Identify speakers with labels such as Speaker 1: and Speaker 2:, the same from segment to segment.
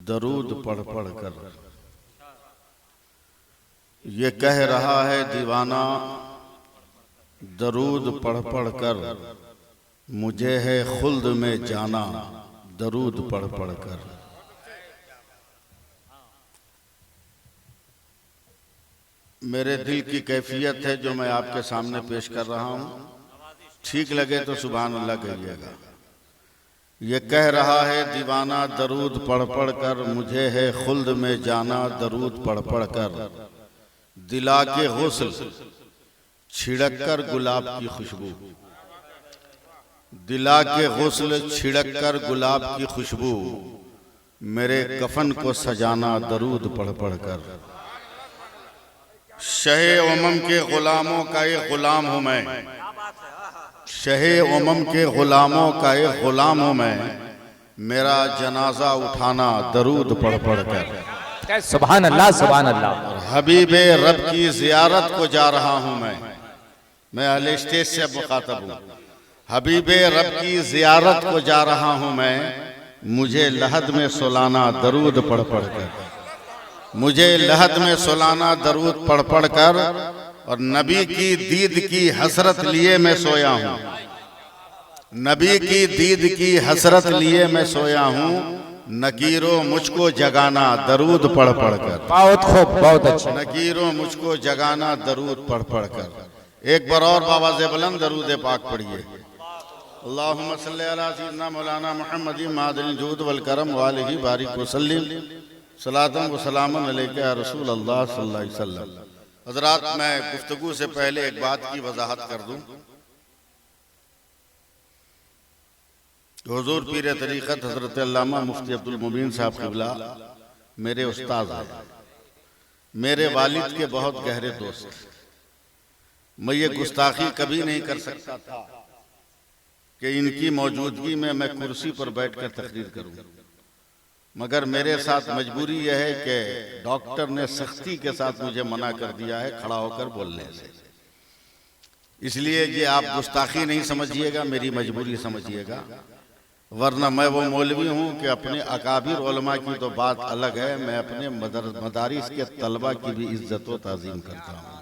Speaker 1: दरूद पढ़ पढ़ कर। ये कह रहा है दीवाना दरूद पढ़ पढ़ कर, मुझे है खुल्द में जाना दरूद पढ़ पढ़ कर। मेरे दिल की कैफियत है जो मैं आपके सामने पेश कर रहा हूं। ठीक लगे तो सुभान अल्लाह कहिएगा। ये कह रहा है दीवाना दरूद पढ़ पढ़ कर, मुझे है खुल्द में जाना दरूद पढ़ पढ़ कर। दिला के गुस्ल छिड़क कर गुलाब की खुशबू, दिला के गुस्ल छिड़क कर गुलाब की खुशबू, मेरे कफन को सजाना दरूद पढ़ पढ़ कर। शहे उमम के गुलामों का एक गुलाम हूं मैं, शहे उमम के गुलामों का एक गुलाम हूं मैं, मेरा जनाजा उठाना दरूद पढ़ पढ़ कर।
Speaker 2: सुभान अल्लाह सुभान अल्लाह।
Speaker 1: हबीबे रब की जियारत को जा रहा हूं मैं अहले स्टेज से मुखातब हूं। हबीबे रब की जियारत को जा रहा हूं मैं, मुझे लहद में सुलाना दरूद पढ़ पढ़ कर, मुझे लहद में सुलाना दरूद पढ़ पढ़ कर। और नबी की दीद की हसरत लिए मैं सोया हूं, नबी की दीद की हसरत लिए मैं सोया हूं, नकीरो मुझको जगाना दरूद पढ़ पढ़ कर।
Speaker 2: बहुत खूब बहुत अच्छा।
Speaker 1: नकीरो मुझको जगाना दरूद पढ़ पढ़ कर। एक बार और बाबा से बुलंद दरूद पाक पढ़िए। अल्लाहुम्मा सल्ली अला सय्यिदना मौलाना मुहम्मद मादिल जूद वल करम व आलिहि बारिक वसल्लिम सलातन व सलामन अलैका या रसूल अल्लाह सल्लल्लाहु अलैहि वसल्लम। हज़रात, मैं गुफ्तगू से पहले एक बात की वजाहत कर दूं। हुजूर पीर तरीक़त हज़रत अल्लामा मुफ्ती अब्दुल मुबीन साहब क़िबला मेरे उस्ताद हैं, मेरे वालिद के बहुत गहरे दोस्त। मैं ये गुस्ताखी कभी नहीं कर सकता था कि इनकी मौजूदगी में मैं कुर्सी पर बैठकर तकरीर करूं, मगर मेरे साथ मजबूरी यह है कि डॉक्टर ने सख्ती के साथ मुझे मना कर दिया है खड़ा होकर बोलने से। इसलिए ये आप गुस्ताखी नहीं समझिएगा, मेरी मजबूरी समझिएगा, वरना मैं वो मौलवी हूँ कि अपने अकाबिर उलमा की तो बात अलग है, मैं अपने मदारिस के तलबा की भी इज्जत व ताज़ीम करता हूँ।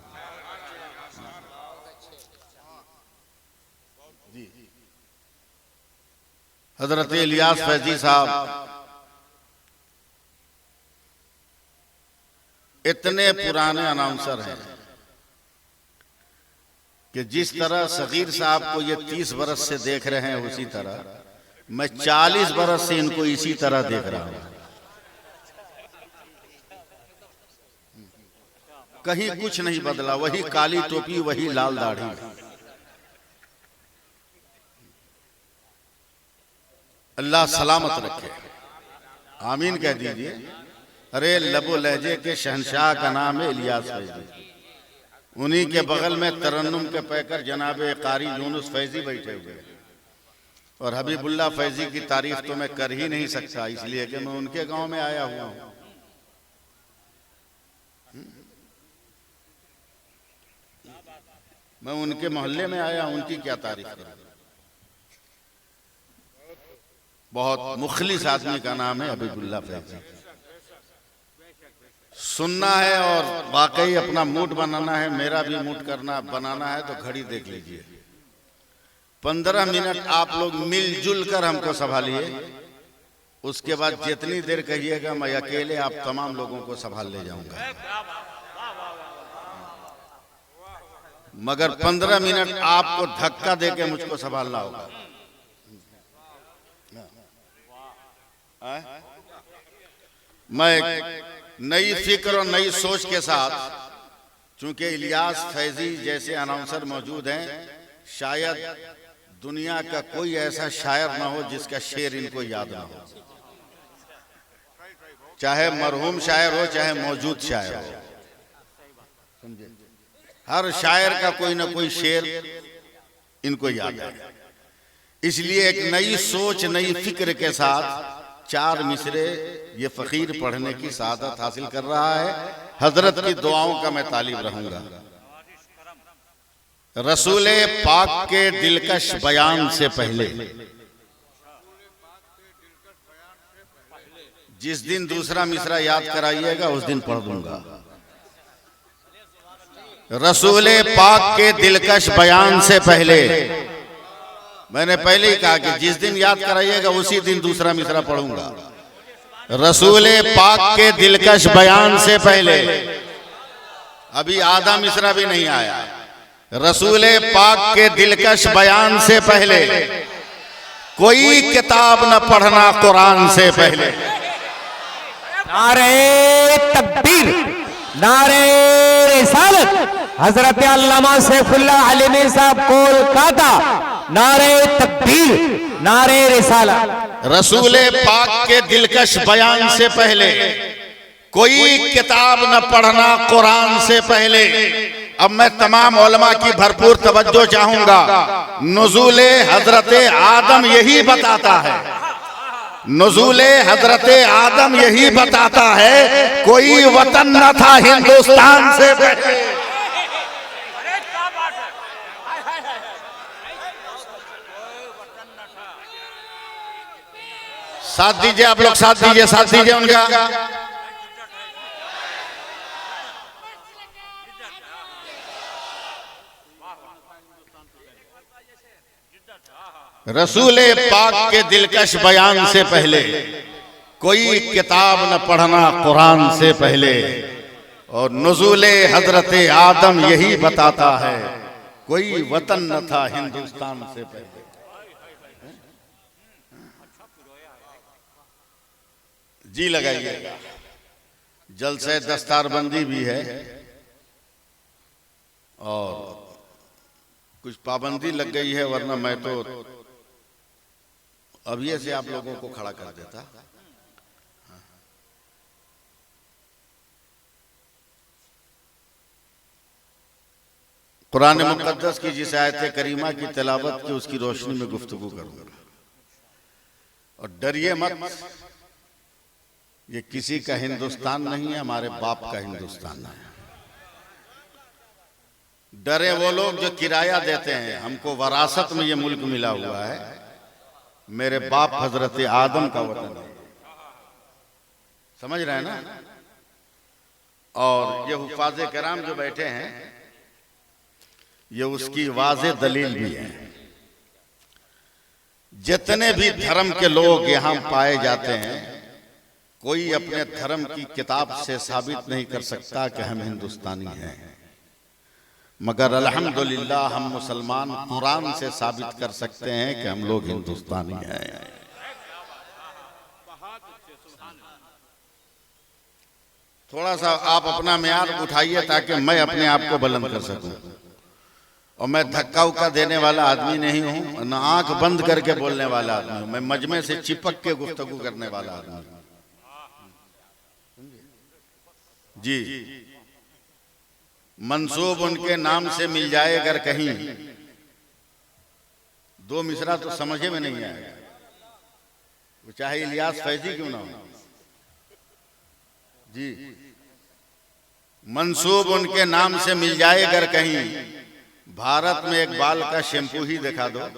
Speaker 1: हजरत इलियास फैजी साहब इतने पुराने अनाउंसर हैं कि जिस तरह सगीर साहब को ये 30 बरस से देख रहे हैं, उसी तरह मैं 40 बरस से इनको इसी तरह देख रहा हूं। कहीं कुछ नहीं बदला, वही काली टोपी, वही लाल दाढ़ी। अल्लाह सलामत रखे, आमीन कह दीजिए। अरे लबो लहजे के शहनशाह का नाम है इलियास फैजी, उन्हीं के बगल में तरन्नुम के पैकर जनाब कारी यूनुस फैजी बैठे हुए, और हबीबुल्लाह फैजी की तारीफ तो मैं कर ही नहीं सकता, इसलिए कि मैं उनके गांव में आया हुआ हूं। मैं उनके मोहल्ले में आया, उनकी क्या तारीफ करूं। बहुत मुखलिस आदमी का नाम है हबीबुल्लाह फैजी। सुनना है और वाकई अपना मूड बनाना है, मेरा भी मूड बनाना है तो घड़ी देख लीजिए। 15 मिनट आप लोग मिलजुल कर हमको संभालिए, उसके बाद जितनी देर कहिएगा मैं अकेले आप तमाम लोगों को संभाल ले जाऊंगा, मगर 15 मिनट आपको धक्का देके मुझको संभालना होगा। मैं नई फिक्र और नई सोच के साथ, चूंकि इलियास फैजी जैसे अनाउंसर मौजूद हैं, शायद दुनिया का कोई ऐसा शायर ना हो जिसका शेर इनको याद ना हो, चाहे मरहूम शायर हो चाहे मौजूद शायर हो। समझे, हर शायर का कोई ना कोई शेर इनको याद है। इसलिए एक नई सोच नई फिक्र के साथ 4 मिसरे ये फकीर पढ़ने की सादत हासिल कर रहा है। हजरत की दुआओं का मैं तालिब रहूंगा। रसूल पाक के दिलकश बयान से पहले जिस दिन दूसरा मिसरा याद कराइएगा उस दिन पढ़ दूंगा। रसूल पाक के दिलकश बयान से पहले, मैंने पहले ही कहा कि जिस दिन याद कराइएगा उसी दिन दूसरा मिसरा पढ़ूंगा। रसूल पाक के दिलकश बयान से पहले, अभी आधा मिसरा भी नहीं आया। रसूल पाक के दिलकश बयान से पहले कोई किताब न पढ़ना कुरान से पहले।
Speaker 2: नारे तकबीर, नारे रिसालत, हजरत अल्लामा सैफुल्लाह अलवी साहब कोलकाता, नारे तकबीर, नारे रिसालत।
Speaker 1: रसूल पाक के दिलकश बयान से पहले कोई किताब न पढ़ना कुरान से पहले। अब मैं तमाम उलमा की भरपूर तवज्जो चाहूंगा। नुज़ूले हजरते आदम यही बताता है, नुज़ूले हजरते आदम यही बताता है, कोई वतन न था हिंदुस्तान से पहले। साथ दीजिए आप लोग, साथ दीजिए, साथ दीजिए उनका। रसूल पाक के दिलकश बयान से पहले कोई किताब न पढ़ना कुरान से पहले, और नुज़ूले हजरते आदम यही बताता है, कोई वतन न था हिंदुस्तान से पहले। जी लगाइएगा। जलसे दस्तारबंदी भी है और कुछ पाबंदी लग गई है, वरना मैं तो अभी से आप लोगों को खड़ा कर देता। कुरान मुक़द्दस की जिस आयत करीमा की तिलावत की उसकी रोशनी में गुफ्तगू करूंगा। और डरिए मत, ये किसी का हिंदुस्तान नहीं है, हमारे बाप का हिंदुस्तान है। डरे वो लोग जो किराया देते हैं, हमको वरासत में ये मुल्क मिला हुआ है, मेरे बाप हजरत आदम का वतन है। समझ रहे हैं ना? और ये हुफाज़े कराम जो बैठे हैं, ये उसकी वाज़े दलील भी है। जितने भी धर्म के लोग यहाँ पाए जाते हैं, कोई अपने धर्म की किताब से साबित नहीं कर सकता कि हम हिंदुस्तानी हैं, मगर अल्हम्दुलिल्लाह हम मुसलमान कुरान से साबित कर सकते हैं कि हम लोग हिंदुस्तानी हैं। थोड़ा सा आप अपना म्यार उठाइए ताकि मैं अपने आप को बुलंद कर सकूं। और मैं धक्का उक्का देने वाला आदमी नहीं हूं, न आंख बंद करके बोलने वाला आदमी हूं। मैं मजमे से चिपक के गुफ्तगू करने वाला आदमी हूं। जी, मंसूब उनके नाम से मिल जाए अगर कहीं, दो मिसरा तो समझे में नहीं आएगा, वो चाहे इलियास फैजी क्यों ना हो। जी, मंसूब उनके नाम से मिल जाए अगर कहीं, भारत में एक बाल का शैम्पू ही दिखा दो।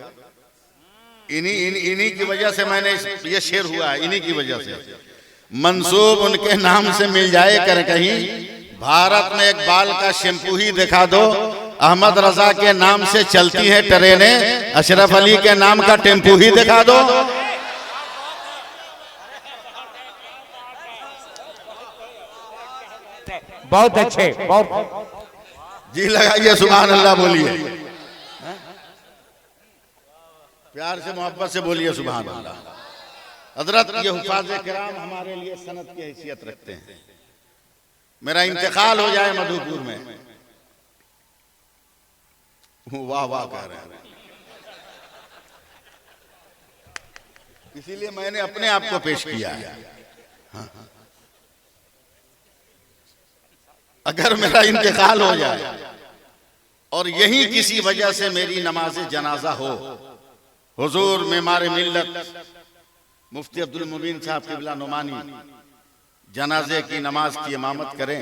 Speaker 1: इन्हीं की वजह से मैंने ये शेर हुआ है, इन्हीं की वजह से। मंसूब उनके नाम से मिल जाए कर कहीं, भारत में एक बाल का शैम्पू ही दिखा दो। अहमद रजा के नाम से चलती है ट्रेनें, अशरफ अली के नाम का टेम्पू ही दिखा दो।
Speaker 2: बहुत अच्छे, बहुत
Speaker 1: जी लगाइए, सुभान अल्लाह बोलिए, प्यार से मोहब्बत से बोलिए सुभान अल्लाह। हजरत ये हुफाज़े किराम हमारे लिए सनद की हैसियत रखते हैं। मेरा इंतकाल हो जाए मधुपुर में, वाह वाह कह रहे हैं, इसीलिए मैंने अपने आप को पेश किया है। हाँ। अगर मेरा इंतकाल हो जाए और यही किसी वजह से मेरी नमाज जनाजा हो, हुजूर मेमारे मिल्लत मुफ्ती अब्दुल मुबीन साहब क़िबला नुमानी जनाजे की नमाज की इमामत करें,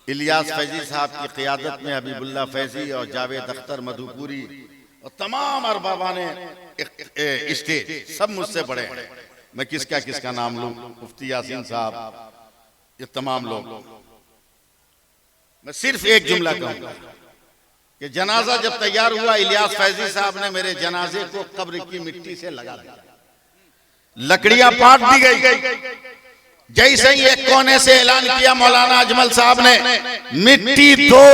Speaker 1: इलियास फैजी साहब की क़ियादत में हबीबुल्लाह फैजी और जावेद अख्तर मधुपुरी और तमाम अरबाबाने स्टेज सब मुझसे बड़े हैं, मैं किसका नाम लूं, मुफ्ती यासीन साहब, ये तमाम लोग। मैं सिर्फ एक जुमला कहूंगा कि जनाजा जब तैयार हुआ, इलियास फैजी साहब ने मेरे जनाजे को कब्र की मिट्टी से लगा दिया, लकड़ियां पाट दी गई। जैसे ही एक कोने से ऐलान किया मौलाना अजमल साहब ने, मिट्टी दो,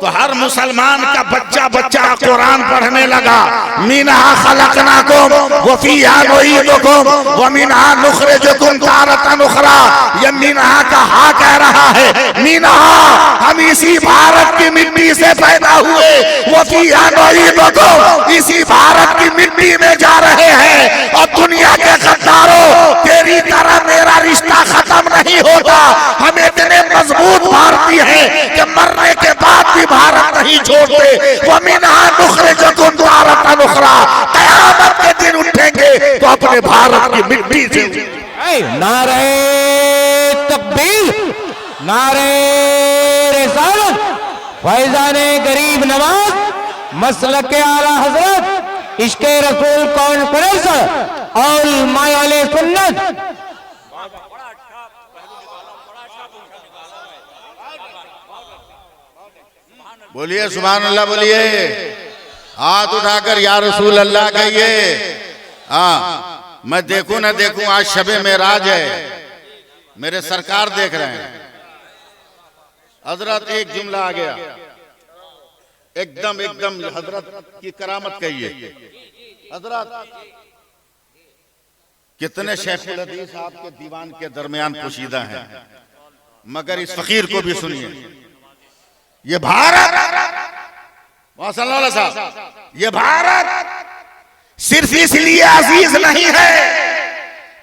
Speaker 1: तो हर मुसलमान का बच्चा बच्चा कुरान पढ़ने लगा। मिनहा खलकनाकुम व फीहा नुईदुकुम व मिनहा नुखरिजुकुम तारतन उखरा। ये मिनहा का हा कह रहा है, मिनहा हम इसी भारत की मिट्टी से पैदा हुए, व फीहा नुईदुकुम इसी भारत की मिट्टी में जा रहे हैं। और दुनिया के गद्दारों, तेरी तरह मेरा रिश्ता खत्म नहीं होता। हम इतने मजबूत भारतीय हैं कि मरने के बाद भी भारत नहीं छोड़ते। वो मिनहा नुखरिजुकुम तारतन उखरा, क़यामत के दिन उठेंगे तो अपने भारत की मिट्टी से।
Speaker 2: नारे तकबीर, नारे रिसालत, फैजाने गरीब नवाज, मसलके आला हजरत, इश्क़े रसूल कॉन्फ्रेंस और उलमाए सुन्नत।
Speaker 1: बोलिए सुभान अल्लाह, बोलिए हाथ उठाकर या रसूल अल्लाह कहिए। हाँ, मैं देखूं ना देखूं, आज शबे मेराज है, मेरे सरकार देख रहे हैं। हजरत एक जुमला आ गया, एकदम एकदम हजरत की करामत कहिए। हजरत कितने शेखुल हदीस आपके दीवान के दरमियान पोशीदा हैं, मगर इस फकीर को भी सुनिए। ये भारत, ये भारत सिर्फ इसलिए अजीज नहीं है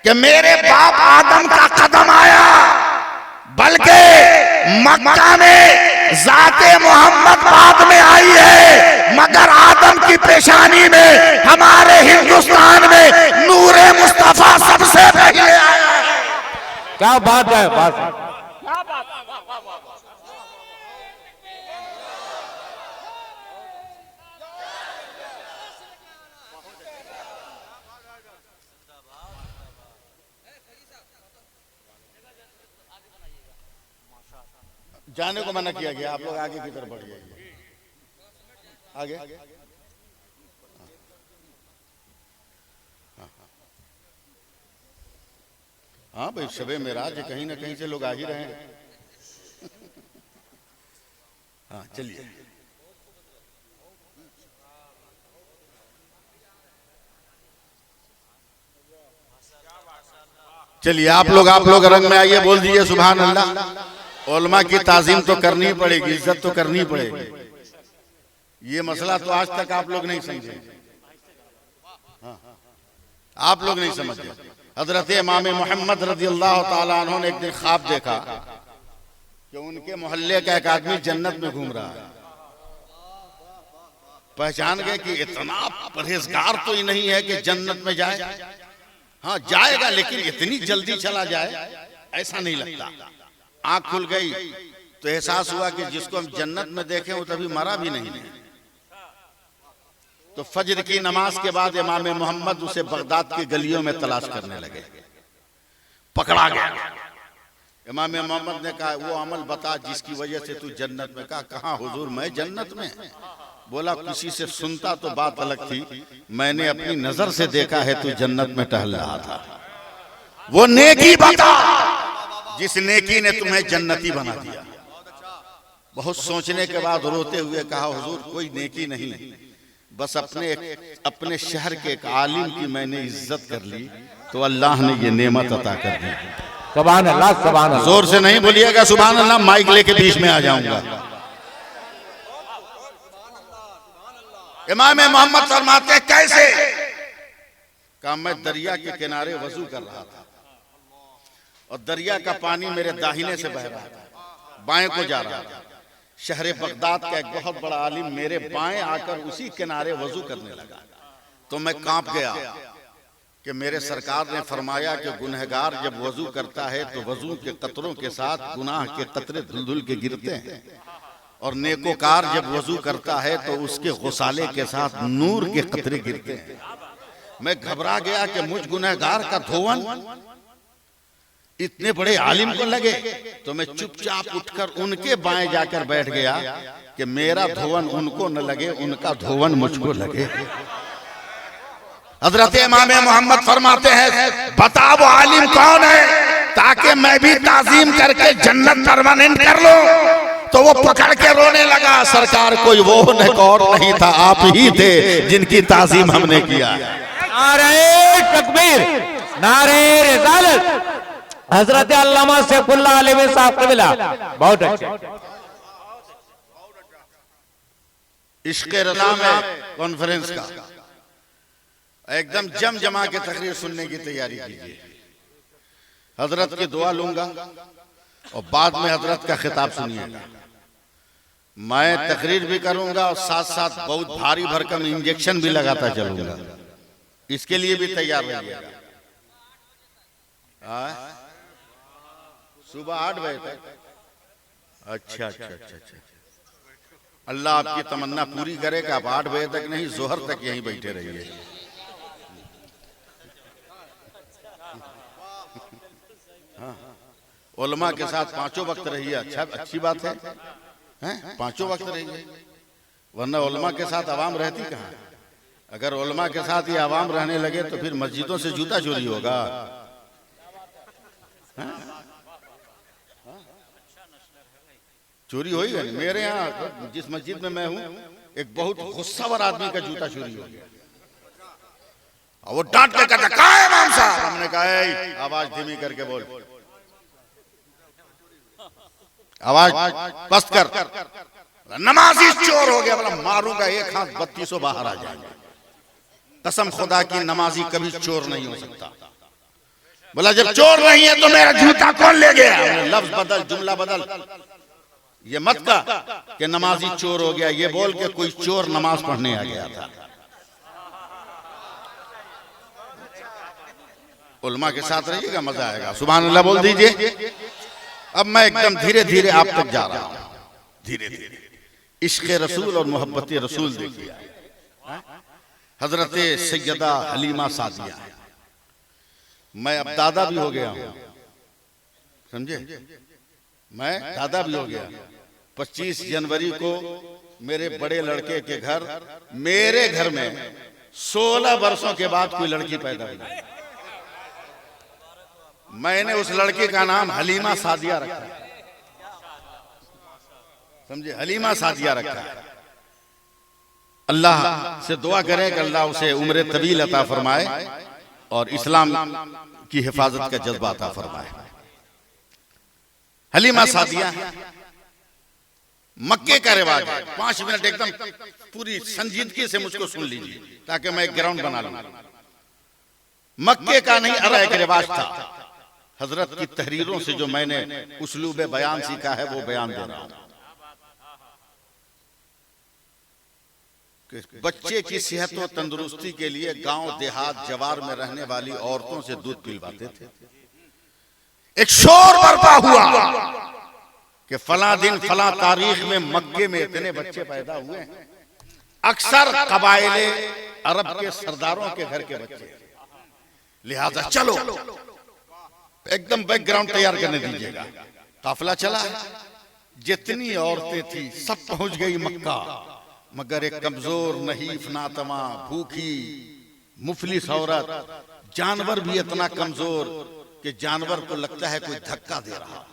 Speaker 1: कि मेरे बाप आदम का कदम आया, बल्कि मक्का में जाते मोहम्मद बाद में आई है, मगर आदम की पेशानी में हमारे हिंदुस्तान में नूरे मुस्तफा सबसे पहले आया है।
Speaker 2: क्या बात है, बात
Speaker 1: जाने को मना किया गया, आप लोग आगे की तरफ बढ़ जाइए, आगे। हाँ भाई, शबे मेराज कहीं ना कहीं से लोग आ ही रहे हैं। हाँ चलिए, चलिए आप लोग रंग में आइए, बोल दीजिए सुभान अल्लाह। उलमा की ताजीम तो करनी पड़ेगी, इज्जत तो करनी पड़ेगी। ये मसला तो आज तक आप लोग नहीं समझे, आप लोग नहीं समझे। हजरत इमाम मोहम्मद रज़ियल्लाहु ताला अन्हु ने एक दिन ख्वाब देखा कि उनके मोहल्ले का एक आदमी जन्नत में घूम रहा है। पहचान गए कि इतना परहेजगार तो ही नहीं है कि जन्नत में जाए। हाँ जाएगा, लेकिन इतनी जल्दी चला जाए ऐसा नहीं लगता। आंख खुल गई तो एहसास हुआ कि जिसको हम जन्नत में देखें वो तभी मरा भी नहीं है। तो फजर की नमाज के बाद इमाम मोहम्मद उसे बगदाद की गलियों में तलाश करने लगे, पकड़ा गया। इमाम मोहम्मद ने कहा, वो अमल बता जिसकी वजह से तू जन्नत में। कहा, कहाँ हुजूर, मैं जन्नत में? बोला, किसी से सुनता तो बात अलग थी, मैंने अपनी नजर से देखा है तू जन्नत में टहल रहा था। वो नेकी बता जिस नेकी ने तुम्हें जन्नती बना दिया। बहुत सोचने के बाद रोते हुए कहा, हुजूर कोई नेकी नहीं, बस अपने शहर के एक आलिम की मैंने इज्जत कर ली तो अल्लाह ने ये नेमत अता कर दी।
Speaker 2: सुभान अल्लाह, सुभान अल्लाह।
Speaker 1: जोर से नहीं बोलिएगा सुभान अल्लाह, माइक लेके बीच में आ जाऊंगा। इमाम मोहम्मद फरमाते कैसे? कहा, मैं दरिया के किनारे वजू कर रहा था और दरिया का पानी मेरे दाहिने से बह रहा था, बाएं को जा रहा था। शहर बगदाद का एक बहुत बड़ा आलिम मेरे बाएं आकर उसी किनारे वजू करने लगा तो मैं कांप गया कि मेरे सरकार ने फरमाया कि गुनहगार जब वजू करता है तो वजू के कतरों के साथ गुनाह के कतरे धुल धुल के गिरते हैं, और नेकोकार जब वजू करता है तो उसके गुसाले के साथ नूर के कतरे गिरते हैं। मैं घबरा गया कि मुझ गुनहगार का धोवन इतने बड़े आलिम को लगे, तो मैं चुपचाप उठकर उनके बाएं जाकर बैठ गया कि मेरा धोवन उनको न लगे, उनका धोवन मुझको लगे। हजरत इमाम मोहम्मद फरमाते हैं, बता वो आलिम कौन है ताकि मैं भी ताजीम करके जन्नत परमानेंट कर लूं। तो वो पकड़ के रोने लगा, सरकार कोई वो और नहीं था, आप ही थे जिनकी ताजीम हमने किया।
Speaker 2: नारे तकबीर, नारे रिसालत, हजरत अल्लामा सैफुल्लाह अलवी साहब कबिला, बहुत अच्छे।
Speaker 1: इश्क़ रज़ा में कॉन्फ्रेंस का एकदम जम जमा के तकरीर सुनने की तैयारी कीजिए। हजरत की दुआ लूंगा और बाद में हजरत का खिताब सुनिएगा। मैं तकरीर भी करूंगा और साथ साथ बहुत भारी भरकम इंजेक्शन भी लगाता चलूंगा, इसके लिए भी तैयार रहिएगा। सुबह 8 बजे तक? अच्छा अच्छा अच्छा अच्छा, अल्लाह आपकी तमन्ना पूरी करे कि आप 8 बजे तक नहीं, जोहर तक यहीं बैठे रहिए। हाँ, उलमा के साथ 5 वक्त रहिए, अच्छा अच्छी बात है, हैं? 5 वक्त रहिए, वरना उलमा के साथ आवाम रहती कहाँ? अगर उलमा के साथ ये आवाम रहने लगे तो फिर मस्जिदों से जूता चोरी होगा। चोरी होगी नहीं। मेरे यहाँ जिस मस्जिद में मैं हूँ, एक बहुत गुस्सावर आदमी का जूता चोरी हो गया और वो डांट के कहता, कहाँ है इमाम साहब? हमने कहा आवाज धीमी करके बोल, आवाज पस्त कर। नमाजी चोर हो गया। बोला मारूंगा एक हाथ 3200 बाहर आ जाएंगे। कसम खुदा की नमाजी कभी चोर नहीं हो सकता। बोला जब चोर नहीं है तो मेरा जूता कौन ले गया? लफ्ज बदल, जुमला बदल। ये मत कहा कि नमाजी चोर हो गया, ये बोल के कोई चोर नमाज पढ़ने आ गया था। उलमा के साथ रहिएगा, मजा आएगा। सुभान अल्लाह बोल दीजिए। अब मैं एकदम धीरे धीरे आप तक जा रहा हूं, धीरे धीरे। इश्क़ रसूल और मोहब्बत रसूल देखिए। हजरत सैयदा हलीमा सादिया, मैं अब दादा भी हो गया हूं, समझे? मैं दादा भी हो गया। 25 जनवरी को मेरे बड़े लड़के के घर, मेरे घर में 16 वर्षों के बाद कोई लड़की पैदा हुई। मैंने उस लड़की का नाम हलीमा सादिया रखा, समझे? हलीमा सादिया रखा। अल्लाह से दुआ करें कि अल्लाह उसे उम्र तवील अता फरमाए और इस्लाम की हिफाजत का जज्बा अता फरमाए। हलीमा सादिया मक्के का रिवाज है। 5 मिनट एकदम पूरी संजीदगी से मुझको सुन लीजिए ताकि मैं एक ग्राउंड बना लूं। मक्के का नहीं, अरब का रिवाज था। हजरत की तहरीरों से जो मैंने उसलूब बयान सीखा है वो बयान दे रहा हूं। बच्चे की सेहत और तंदुरुस्ती के लिए गांव देहात जवार में रहने वाली औरतों से दूध पिलवाते थे। एक शोर बर्पा हुआ कि फला दिन फला तारीख में मक्के में इतने बच्चे पैदा हुए हैं। अक्सर कबाइले अरब के सरदारों के घर के बच्चे, लिहाजा चलो एकदम बैकग्राउंड तैयार करने दीजिएगा। काफिला चला, जितनी औरतें थी सब पहुंच गई मक्का, मगर एक कमजोर नहीफ नातमा भूखी मुफलिस औरत, जानवर भी इतना कमजोर कि जानवर को लगता है कोई धक्का दे रहा।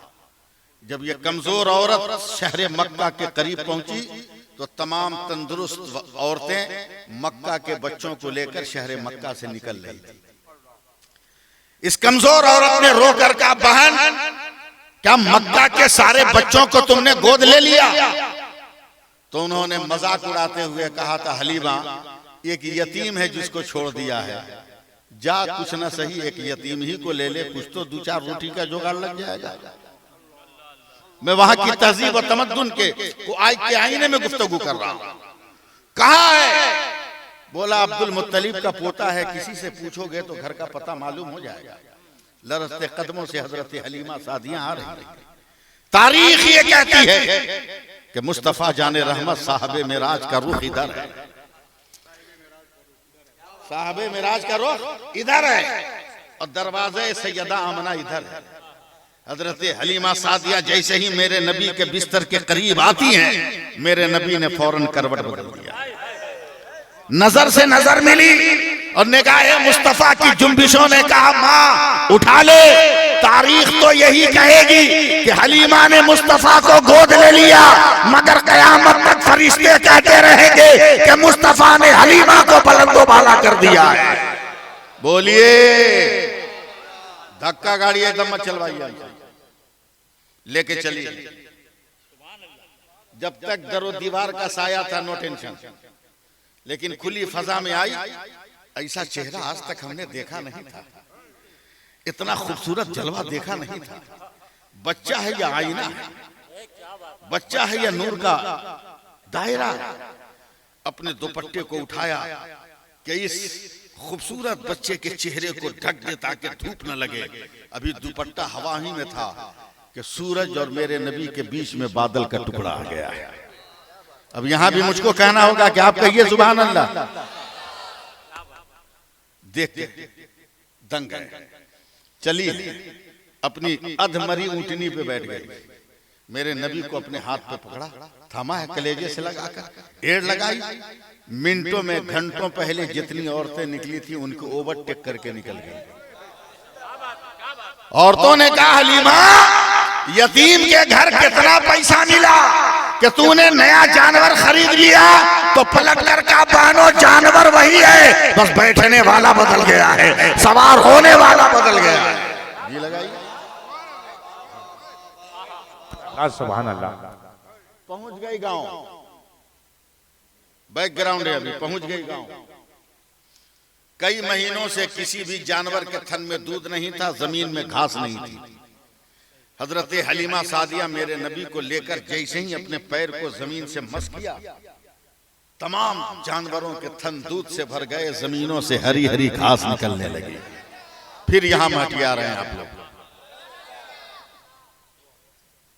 Speaker 1: जब ये कमजोर औरत शहर मक्का के करीब पहुंची तो तमाम तंदुरुस्त औरतें मक्का के बच्चों को लेकर शहर मक्का से निकल रही थी। इस कमजोर औरत ने रो कर कहा, बहन क्या मक्का के सारे बच्चों को तुमने गोद ले लिया? तो उन्होंने मजाक उड़ाते हुए कहा था, हलीमा एक यतीम है जिसको छोड़ दिया है, जा कुछ न सही एक यतीम ही को ले ले, कुछ तो 2-4 रोटी का जुगाड़ लग जाएगा। मैं वहां की तहजीब और तमद्दुन के आईने में गुफ्तगू कर रहा हूं। कहा है? बोला अब्दुल मुत्तलिब का पोता है, किसी से पूछोगे तो घर का पता मालूम हो जाएगा। लरजते कदमों से हजरत हलीमा सादिया आ रही। तारीख ये कहती है कि मुस्तफा जाने रहमत साहबे मेराज का रुख इधर है। साहबे मिराज का रुख इधर है और दरवाजे सैयदा आमना इधर है। हजरत हलीमा सादिया जैसे ही मेरे नबी के बिस्तर के करीब आती हैं, मेरे नबी ने फौरन करवट बदल दिया। नजर से नजर मिली और निगाहे मुस्तफा की जुम्बिशों ने कहा माँ उठा ले। तारीख तो यही कहेगी कि हलीमा ने मुस्तफा को गोद ले लिया, मगर कयामत तक फरिश्ते कहते रहेंगे कि मुस्तफा ने हलीमा को बुलंदो बाला कर दिया है। बोलिए, धक्का गाड़ी एकदम मत चलवाइए, लेके चलिए। जब तक दरो दीवार का साया था नो टेंशन, लेकिन खुली फजा में आई, ऐसा चेहरा आज तक हमने देखा नहीं था, इतना खूबसूरत जलवा देखा नहीं था। बच्चा है या आईना है, बच्चा है या नूर का दायरा। अपने दुपट्टे को उठाया कि इस खूबसूरत बच्चे के चेहरे को ढक दे ताकि धूप न लगे। अभी दुपट्टा हवा ही में था कि सूरज और मेरे नबी के बीच में बादल का टुकड़ा आ गया। अब यहां भी मुझको कहना होगा कि आप कहिए सुभान अल्लाह। देखते दंग गए। चलिए, अपनी अधमरी ऊंटनी पे बैठ गए। मेरे नबी को अपने हाथ पे पकड़ा, थमा है कलेजे से लगाकर, एड़ लगाई। मिनटों में, घंटों पहले जितनी औरतें निकली थी उनको ओवरटेक करके निकल गई। औरतों ने कहा हलीमा, यतीम के घर कितना पैसा मिला कि तूने नया जानवर खरीद लिया? तो पलट कर का बहनो जानवर वही है, बस बैठने वाला बदल गया है, सवार होने वाला बदल गया है। जी लगाइए।
Speaker 2: सुभान अल्लाह।
Speaker 1: पहुंच गई गांव, बैकग्राउंड है, अभी पहुंच गई गांव। कई महीनों से किसी भी जानवर के थन में दूध नहीं था, जमीन में घास नहीं थी। हजरत हलीमा सादिया मेरे नबी को लेकर जैसे ही अपने पैर को जमीन से मस किया, तमाम जानवरों के थन दूध से भर गए, जमीनों से हरी हरी घास निकलने लगी। फिर यहां हटिया रहे हैं आप लोग,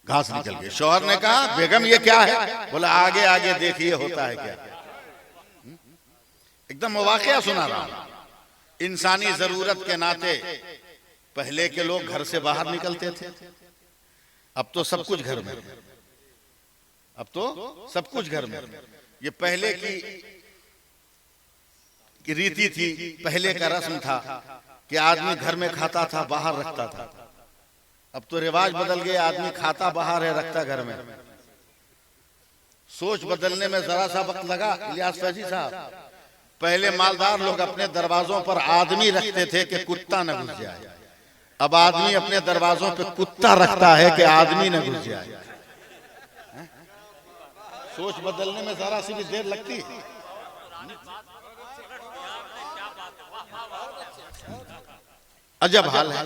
Speaker 1: घास निकल गई। शौहर ने कहा बेगम ये क्या है? बोला आगे आगे देखिए होता है क्या। एकदम वाकया सुना रहा हूं। इंसानी जरूरत के नाते पहले के लोग घर से बाहर निकलते थे, अब तो सब कुछ घर में, अब तो सब कुछ घर में। ये पहले की रीति थी, पहले का रस्म था कि आदमी घर में खाता था, बाहर रखता था। अब तो रिवाज बदल गया, आदमी खाता बाहर है, रखता घर में। सोच बदलने में जरा सा वक्त लगा इलियास फैजी साहब। पहले मालदार लोग अपने दरवाजों पर आदमी रखते थे कि कुत्ता न घुस जाए, अब आदमी अपने दरवाजों पे कुत्ता रखता है कि आदमी न घुस जाए। सोच बदलने में जरा सी भी देर लगती है। अजब हाल है।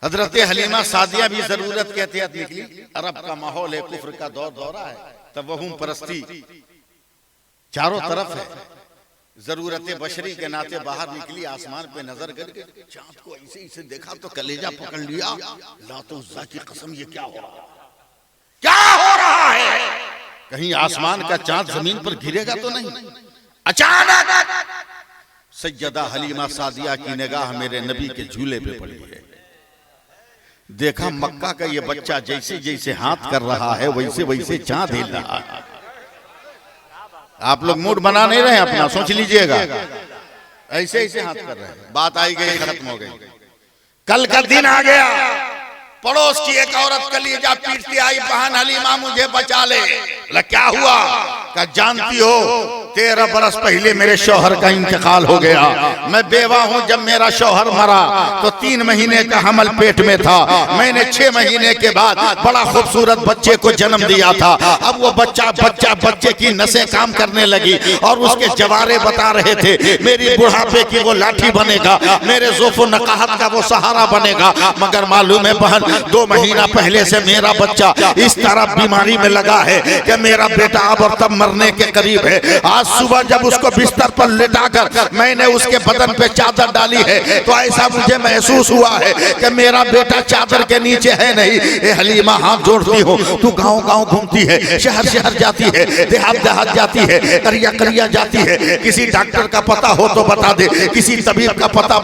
Speaker 1: हजरत हलीमा सादिया भी जरूरत के तहत निकली। अरब का माहौल है, कुफ्र का दौर दौरा है, तवहुम परस्ती चारों तरफ है। जरूरत बशरी के नाते बाहर निकली, आसमान पे नजर करके चांद को ऐसे ऐसे देखा तो कलेजा पकड़ लिया। लातो उज़्ज़ा की कसम, ये क्या हो रहा है, क्या हो रहा है? कहीं आसमान का चांद जमीन पर गिरेगा तो नहीं। अचानक सैयदा हलीमा सादिया की निगाह मेरे नबी के झूले पे पड़ी है। देखा मक्का का ये बच्चा जैसे जैसे हाथ कर रहा है वैसे वैसे चांद हिल रहा है। आप लोग मूड बना नहीं रहे अपना, सोच लीजिएगा। ऐसे ऐसे हाथ कर रहे हैं। बात आई गई, खत्म हो गई। कल का दिन आ गया, पड़ोस की एक औरत कलीजा पीटती आई, बहन हलीमा मुझे बचा ले। क्या हुआ? क्या जानती हो 13 बरस पहले मेरे शौहर का इंतकाल हो गया। मैं बेवा हूँ। जब मेरा शौहर मरा तो 3 महीने का हमल पेट में था। मैंने 6 महीने के बाद बड़ा खूबसूरत बच्चे को जन्म दिया था। अब वो बच्चे की नसें काम करने लगी और उसके जवारे बता रहे थे मेरी बुढ़ापे की वो लाठी बनेगा, मेरे ज़ोफ़ो नकाहत का वो सहारा बनेगा। मगर मालूम है बहन, 2 महीना पहले से मेरा बच्चा इस तरह बीमारी में लगा है कि मेरा बेटा अब और तब मरने के करीब है। आज सुबह जब उसको बिस्तर पर लेटाकर मैंने उसके बदन पे चादर डाली है तो ऐसा मुझे महसूस हुआ है कि मेरा बेटा चादर के नीचे है नहीं। ए हलीमा, हाथ जोड़ती हो, तू गांव गांव घूमती है, शहर शहर जाती है, देहात देहात जाती है, करिया करिया जाती है, किसी डॉक्टर का पता हो तो बता दे, किसी तबीब का पता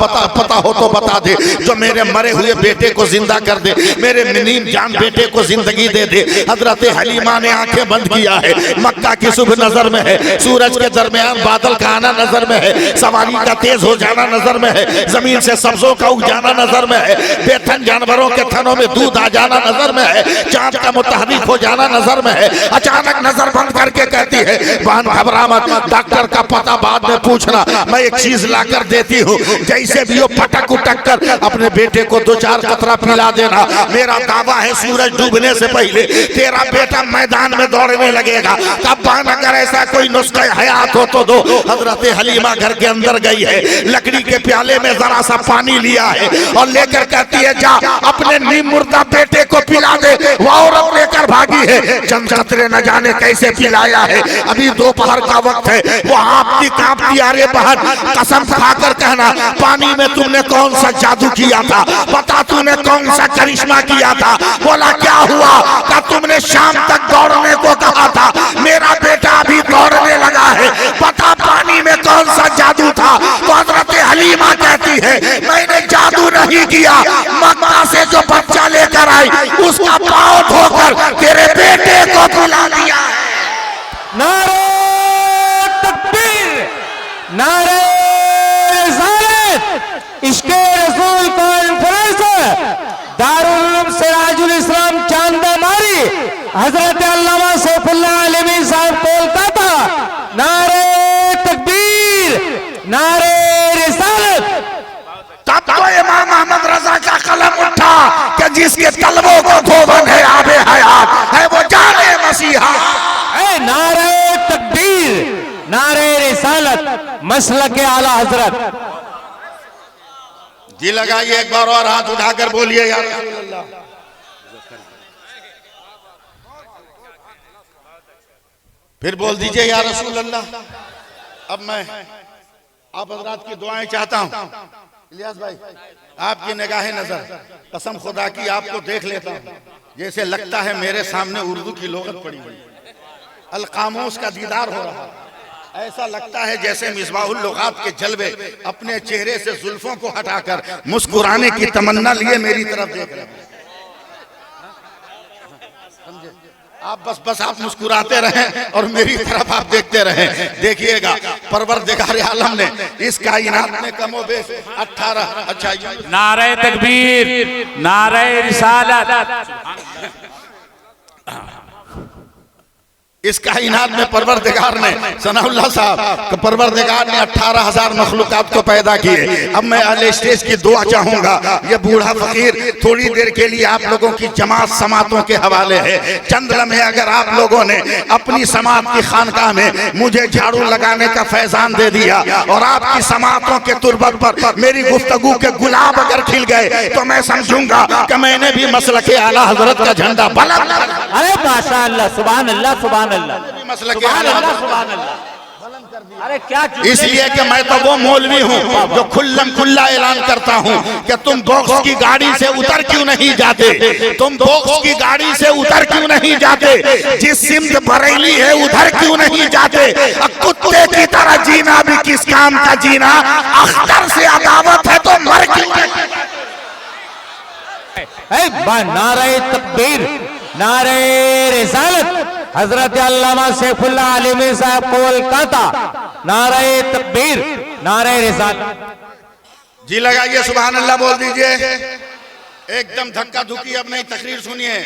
Speaker 1: हो तो बता दे, जो मेरे मरे हुए बेटे को जिंदा कर दे, मेरे मुनीम जान बेटे को जिंदगी दे दे। हजरत हलीमा ने आंखें बंद किया है, मक्का की सुबह नजर में है, सूरज के दरमियान बादल का आना नजर में है, सवारी का तेज हो जाना नजर में है, जमीन से सब्जों का उग जाना नजर में है, बेथन जानवरों के थनों में दूध आ जाना नजर में है, चांद का मुतहरिक हो जाना नजर में है। अचानक नजर बंद करके कहती है, बहन घबरा मत, डॉक्टर का पता बाद में पूछना, मैं एक चीज ला कर देती हूँ, जैसे भी वो पटक उटक कर अपने बेटे को 2-4 कतरा पिला देना। मेरा दावा है सूरज डूबने से पहले तेरा बेटा मैदान में दौड़ने लगेगा। तब बहन अगर ऐसा कोई नुस्खा हयात हो तो दो। हजरत हलीमा घर के अंदर गई है, लकड़ी के प्याले में जरा सा पानी लिया है और लेकर कहती है, जा अपने नीम मुर्दा बेटे को पिला दे। वो औरत लेकर भागी है, चंद कतरे न जाने कैसे पिलाया है। अभी दोपहर का वक्त है, वो आपकी कांपती, अरे बहन कसम खाकर कहना, पानी में तुमने कौन सा जादू किया था, बता तूने कौन सा करिश्मा किया था। बोला क्या हुआ? का तुमने शाम तक दौड़ने को कहा था, मेरा बेटा अभी दौड़ने लगा है, बता पानी में कौन सा जादू था। तो हजरत हलीमा कहती है, मैंने जादू नहीं किया, मक्का से जो बच्चा लेकर आई उसका पांव धोकर तेरे बेटे को पिला दिया है।
Speaker 3: नारे तकबीर, नारे रिसालत, इश्क़े रसूल कॉन्फ्रेंस, दारुल उलूम सिराजुल इस्लाम चांदामारी, हजरत अल्लामा सैफुल्लाह अलवी साहब कोलकाता। नारे तकबीर, नारे रिसालत।
Speaker 1: तब तो इमाम अहमद रजा का कलम उठा कि जिसके तलबों को धोबन है आबे हयात है, वो जाने मसीहा।
Speaker 3: नारे तकबीर, नारे रिसालत, मसलक आला हजरत।
Speaker 1: जी लगाइए एक बार और, हाथ उठाकर बोलिए या रसूल अल्लाह। फिर बोल दीजिए या रसूल अल्लाह। अब मैं आप हजरात की दुआएं चाहता हूं। इलियास भाई, आपकी निगाह नजर कसम खुदा की आपको देख लेता हूं, जैसे लगता है मेरे सामने उर्दू की लोगत पड़ी हुई, अल-कामूस का दीदार हो रहा, ऐसा लगता है जैसे मिसबाहुल लुगात के जलवे अपने चेहरे से जुल्फों को हटाकर मुस्कुराने की तमन्ना लिए मेरी तरफ देख रहे हैं। आप बस आप मुस्कुराते रहें और मेरी तरफ आप देखते रहें। देखिएगा परवरदिगार आलम ने इस कायनात में कमोबेश 18 अच्छा
Speaker 2: नारे तकबीर, नारे रिसालत।
Speaker 1: इस कायनात में परवरदिगार ने सनाउल्लाह साहब परवरदिगार ने 18,000 मखलूकात को पैदा किए। अब मैं अहले स्टेज की दुआ चाहूंगा। ये बूढ़ा फकीर थोड़ी देर के लिए आप लोगों की जमात समातों के हवाले है। चंद लम्हे अगर आप लोगों ने अपनी समात की खानकाह में मुझे झाड़ू लगाने का फैजान दे दिया और आपकी समातों के तुरबत पर मेरी गुफ्तगू के गुलाब अगर खिल गए तो मैं समझूंगा कि मैंने भी मसलके आला हजरत का झंडा बुलंद।
Speaker 3: अरे माशाअल्लाह, सुभान अल्लाह, सुभान
Speaker 1: मसलके आला
Speaker 3: अरे क्या,
Speaker 1: इसलिए कि मैं तो वो मौलवी हूँ जो खुल्लम खुल्ला ऐलान करता हूँ कि तुम बॉक्स की गाड़ी से उतर क्यों नहीं जाते, तुम बॉक्स की गाड़ी से उतर क्यों नहीं जाते, जिस सिमत बरेली है उधर क्यों नहीं जाते। कुत्ते की तरह जीना भी किस काम का जीना, अख्तर से अदावत है तो मर क्यों नहीं।
Speaker 3: नारे तकबीर, नारे रिसालत, हजरत अल्लामा सैफुल्लाह अलवी साहब कोलकाता। नारे तकबीर, नारे रिसालत।
Speaker 1: जी लगाइए, सुभान अल्लाह बोल दीजिए। एकदम धक्का धुकी अब नहीं, तकरीर सुनिए।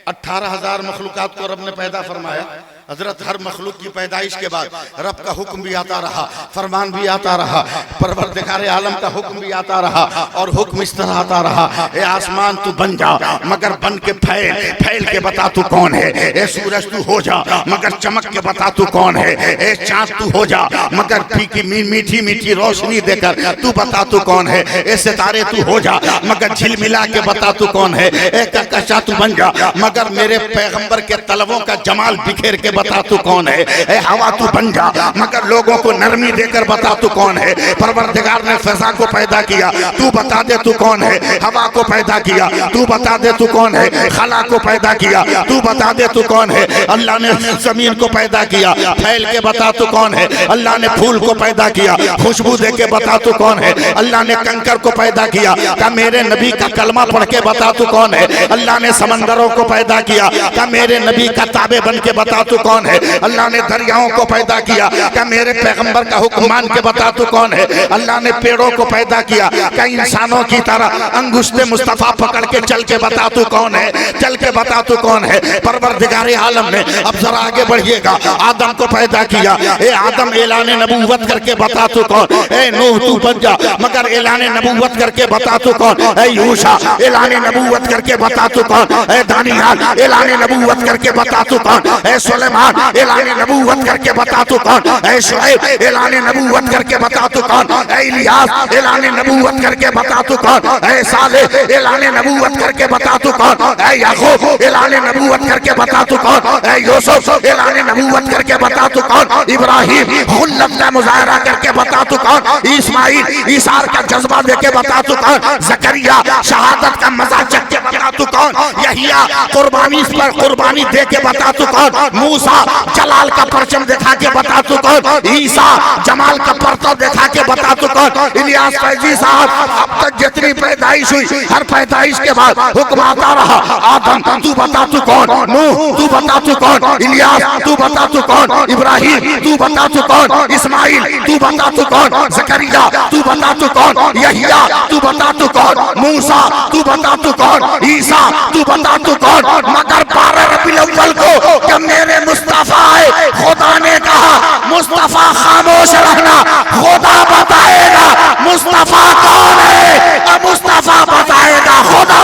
Speaker 1: 18,000 मखलूकात को रब ने पैदा फरमाया। हजरत हर मखलूक की पैदाइश के बाद रब का हुक्म भी आता रहा, फरमान भी आता रहा, परवरदिगार आलम का हुक्म भी आता रहा और हुक्म इस तरह आता रहा, ए आसमान तू बन जा मगर बन के फैल के बता तू कौन है। ए सूरज तू हो जा मगर चमक के बता तू कौन है। ए चाँद तू हो जा मगर फीकी मीठी मीठी रोशनी देकर तू बता तू कौन है। ए सितारे तू हो जा मगर झिलमिला के बता तू कौन है। ए कहकशा तू बन जा मगर मेरे पैगंबर के तलबों का जमाल बिखेर के
Speaker 4: बता तू कौन है। ए हवा तू बन जा मगर लोगों को नरमी देकर बता तू कौन है। परवरदिगार ने फिजा को पैदा किया, तू बता दे तू कौन है। हवा को पैदा किया, तू बता दे तू कौन है। खला को पैदा किया, तू बता दे तू कौन है। अल्लाह ने जमीन को पैदा किया, फैल के बता तू कौन है। अल्लाह ने फूल को पैदा किया, खुशबू दे के बता तू कौन है। अल्लाह ने कंकर को पैदा किया, का मेरे नबी का कलमा पढ़ के बता तू कौन है। अल्लाह ने समंदरों को पैदा किया, का मेरे नबी का ताबे बन के बता तू कौन है। अल्लाह ने दरियाओं को पैदा किया, का मेरे पैगंबर का हुक्म मान के बता तू कौन है। अल्लाह ने पेड़ों को पैदा किया, का इंसानों की तरह अंगुश्ते मुस्तफा पकड़ के चल के बता तू कौन है। चल के बता तू कौन है। परवरदिगार आलम ने, अब जरा आगे बढ़िएगा, आदम को पैदा किया। ए आदम ऐलान नबूवत करके बता तू कौन। ए नूह तू बन जा मगर ऐलान नबूवत करके बता तू कौन। ए यूशा ऐलान नबूवत करके बता तू कौन। ए दानियाल ऐलान नबूवत करके बता तू कौन। ए सुलेमान ऐलान नबूवत करके बता तू कौन। ए शुएब ऐलान नबूवत करके बता तू कौन। ए इलियास ऐलान नबूवत करके बता तू कौन। ए सालेह ऐलान नबूवत करके बता तू कौन। ए याकूब ऐलान नबूवत करके बता तू कौन। ए यूसुफ ऐलान नबूवत करके बता तू कौन। इब्राहिम खुल्लत का मुजाहरा करके बता तू कौन। इस्माइल ईसार का जज्बा देके बता तू कौन। जकरिया शहादत का मजा चख के बता तू कौन। यहिया कुर्बानी पर कुर्बानी दे के बता तू कौन। मूसा जलाल का परचम दिखा के बता तू कौन। ईसा जमाल का परचम दिखा के बता तू कौन। इलियास फैजी साहब अब तक जितनी पैदाइश हुई हर पैदाइश के बाद हुक्म आता रहा, आदम तू बता तू कौन। नूह तू बता तू कौन। इलियास तू बता तू कौन। इब्राहिम तू बता तू कौन। इस्माइल तू बता तू कौन। जकरिया तू बता तू कौन। यहिया तू बता तू कौन। मूसा तू बता तू कौन। ईसा तू बता तू कौन। मगर 12 रबीउल अव्वल को जब मेरे मुस्तफा आए, खुदा ने कहा मुस्तफा खामोश रहना, खुदा बताएगा मुस्तफा कौन है। अब मुस्तफा बताएगा खुदा।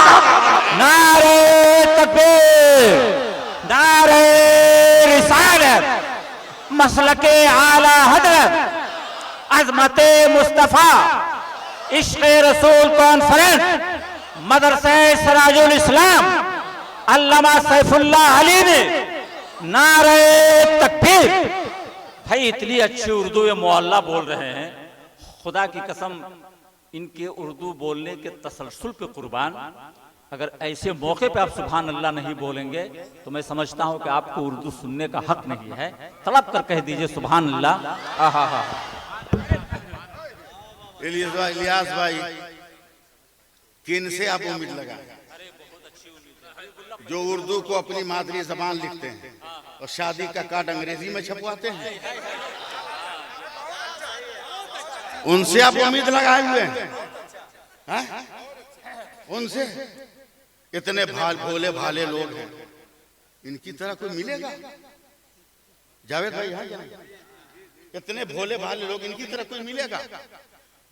Speaker 3: नारे तकबीर, नारे रिसालत, मसलके आला हजरत, अजमते मुस्तफा, इश्क़ रसूल कॉन्फ्रेंस, मदरसे सिराजुल इस्लाम, अल्लामा सैफुल्लाह अली ने नारे तकबीर। भाई इतनी अच्छी उर्दू ये मोहल्ला बोल रहे हैं, खुदा की कसम इनके उर्दू बोलने के तसलसल पे कुर्बान। अगर ऐसे मौके पे आप सुभान अल्लाह नहीं बोलेंगे तो मैं समझता हूं कि आपको उर्दू सुनने का हक नहीं है। तड़प कर कह दीजिए सुभान अल्लाह। आहा
Speaker 1: इलियास भाई किन से आप उम्मीद लगा, जो उर्दू को अपनी मादरी जबान लिखते हैं और शादी का कार्ड अंग्रेजी में छपवाते हैं, उनसे आप उम्मीद लगाए हुए हैं। उनसे इतने भोले भाले लोग हैं, इनकी तरह कोई मिलेगा? जावेद भाई यहाँ इतने भोले भाले लोग, इनकी तरह कोई मिलेगा?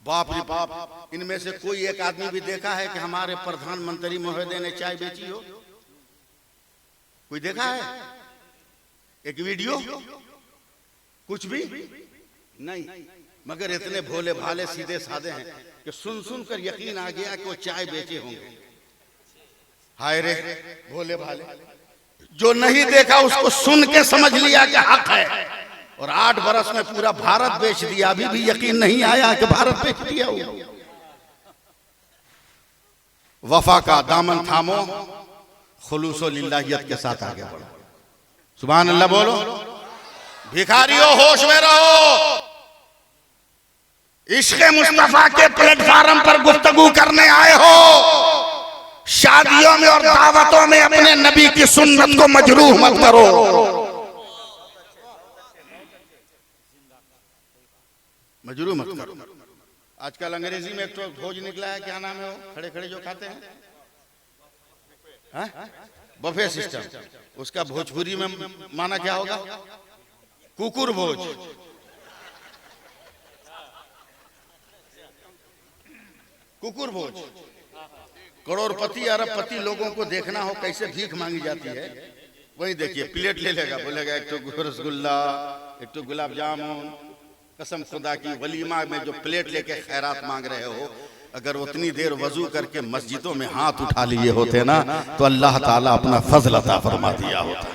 Speaker 1: बाप रे बाप, इनमें से कोई एक आदमी भी देखा है कि हमारे प्रधानमंत्री महोदय ने चाय बेची हो? कोई देखा है? एक वीडियो? कुछ भी नहीं। मगर इतने भोले भाले सीधे साधे हैं कि सुन सुन कर यकीन आ गया कि वो चाय बेचे होंगे। हाय रे भोले भाले, जो नहीं देखा उसको सुन के समझ लिया कि हक है, और 8 बरस में पूरा भारत बेच दिया। अभी भी यकीन नहीं आया कि भारत बेच दिया हो। वफा का दामन थामो, खुलूसो लिल्लाहियत के साथ आगे बढ़ो। सुभान अल्लाह बोलो। भिखारियों होश में रहो। इश्क़े मुस्तफा के प्लेटफार्म पर गुफ्तगू करने आए हो, शादियों में और दावतों में अपने नबी की सुन्नत को मजरूह मत करो। मजरूह मत करो। आजकल अंग्रेजी में एक तो भोज निकला है, क्या नाम है वो खड़े खड़े जो खाते हैं, बफे सिस्टम। उसका भोजपुरी में माना क्या होगा? कुकुर भोज। कुकुर भोज। करोड़पति अरबपति लोगों को देखना हो कैसे भीख मांगी जाती है, वही देखिए प्लेट ले लेगा, बोलेगा एक तो रसगुल्ला, एक तो गुलाब जामुन। कसम खुदा की, वलीमा में जो प्लेट लेके खैरात मांग रहे हो, अगर उतनी देर वजू करके मस्जिदों में हाथ उठा लिए होते ना तो अल्लाह ताला अपना फजल अता फरमा दिया होता।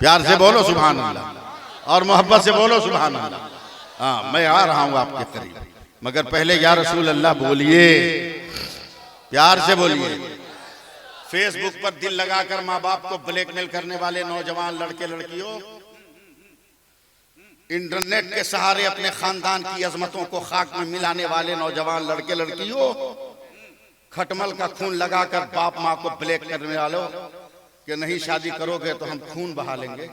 Speaker 1: प्यार से बोलो सुभान अल्लाह और मोहब्बत से बोलो सुभान अल्लाह। हाँ, मैं आ रहा हूं आपके करीब, मगर पहले या रसूल अल्लाह बोलिए, प्यार से बोलिए। फेसबुक पर दिल लगाकर माँ बाप को ब्लैकमेल करने वाले नौजवान लड़के लड़कियों, इंटरनेट के सहारे अपने खानदान की अजमतों को खाक में मिलाने वाले नौजवान लड़के लड़कियों, खटमल का खून लगाकर बाप माँ को ब्लैक करने वालों कि नहीं शादी करोगे तो हम खून बहा लेंगे,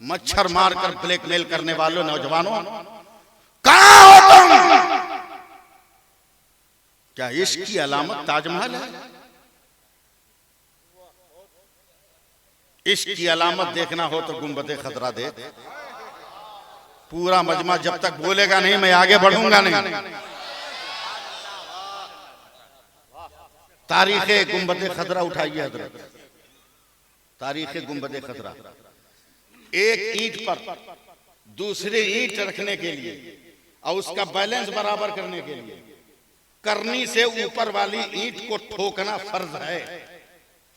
Speaker 1: मच्छर मारकर ब्लैकमेल करने वालों नौजवानों, कहां हो तुम? क्या इश्क की अलामत ताजमहल है? इश्क की अलामत देखना हो तो गुंबदे खतरा देख। पूरा मजमा जब तक बोलेगा नहीं मैं आगे बढ़ूंगा नहीं। तारीखे गुंबदे खतरा उठाइए हजरत, तारीखे गुंबदे खतरा। एक ईंट पर दूसरी ईंट रखने के लिए और उसका बैलेंस बराबर करने के लिए करनी से ऊपर वाली ईंट को ठोकना फर्ज है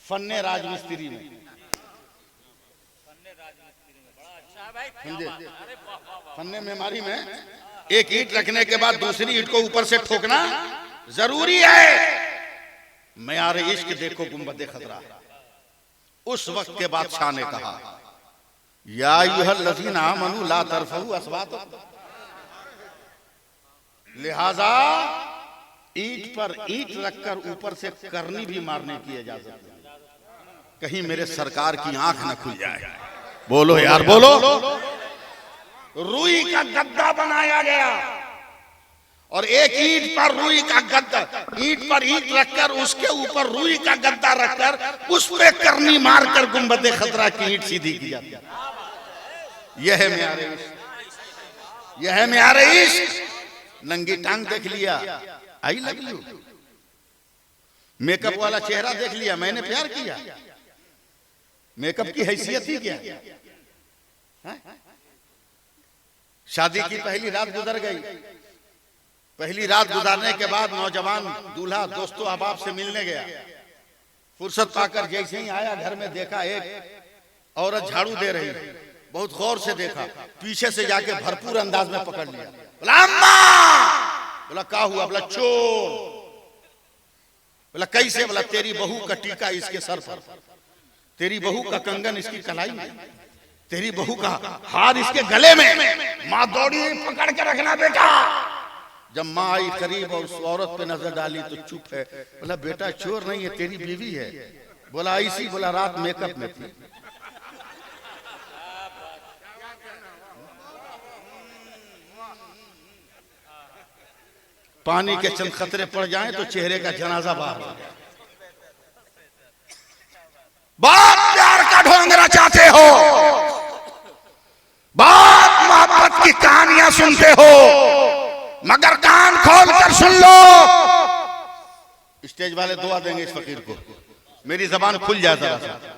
Speaker 1: फन्ने राजमिस्त्री में। फन्ने मेमारी में एक ईंट रखने के बाद दूसरी ईंट को ऊपर से ठोकना जरूरी है। मयार इश्क देखो गुंबदे खतरा। उस वक्त के बादशाह ने कहा या अय्युहल्लज़ीना आमनू ला तरफऊ अस्वातकुम, लिहाजा ईंट पर ईंट रखकर ऊपर से करनी भी मारने की इजाजत है, कहीं मेरे सरकार की आंख न खुल जाए। बोलो यार बोलो। रुई का गद्दा बनाया गया और एक ईंट पर रुई का गद्दा, ईंट पर ईंट रखकर उसके ऊपर रुई का गद्दा रखकर उस पे करनी मारकर गुंबदे खतरा की ईंट सीधी की जाती है। यह है म्यारे इश्क, यह है म्यारे इश्क। नंगी टांग देख लिया, आई लव यू। मेकअप वाला चेहरा देख लिया, मैंने प्यार किया। मेकअप की हैसियत ही क्या है? शादी की पहली रात गुजर गई। पहली रात गुजारने के बाद नौजवान दूल्हा दोस्तों अहबाब से मिलने गया। फुर्सत पाकर जैसे ही आया घर में देखा एक औरत झाड़ू दे रही, बहुत गौर से देखा, पीछे से जाके भरपूर अंदाज में पकड़ लिया। बोला अम्मा। बोला क्या हुआ? बोला चोर। बोला कैसे? बोला तेरी बहू का टीका इसके सर पर, तेरी बहू का कंगन इसकी कलाई में, तेरी बहू का हार इसके गले में। माँ दौड़ी पकड़ के रखना बेटा। जब माँ आई करीब और उस औरत पे नजर डाली तो चुप है। बोला बेटा चोर नहीं है, तेरी बीवी है। बोला ऐसी? बोला रात मेकअप में थी। पानी के चंद खतरे पड़ जाएं तो चेहरे का जनाजा बाहर हो जाए।
Speaker 4: बात प्यार का ढोंग रचाते हो, बात मोहब्बत की कहानियां सुनते हो, मगर कान खोल कर सुन लो।
Speaker 1: स्टेज वाले दुआ देंगे इस फकीर को, मेरी जबान खुल जाए जरा सा।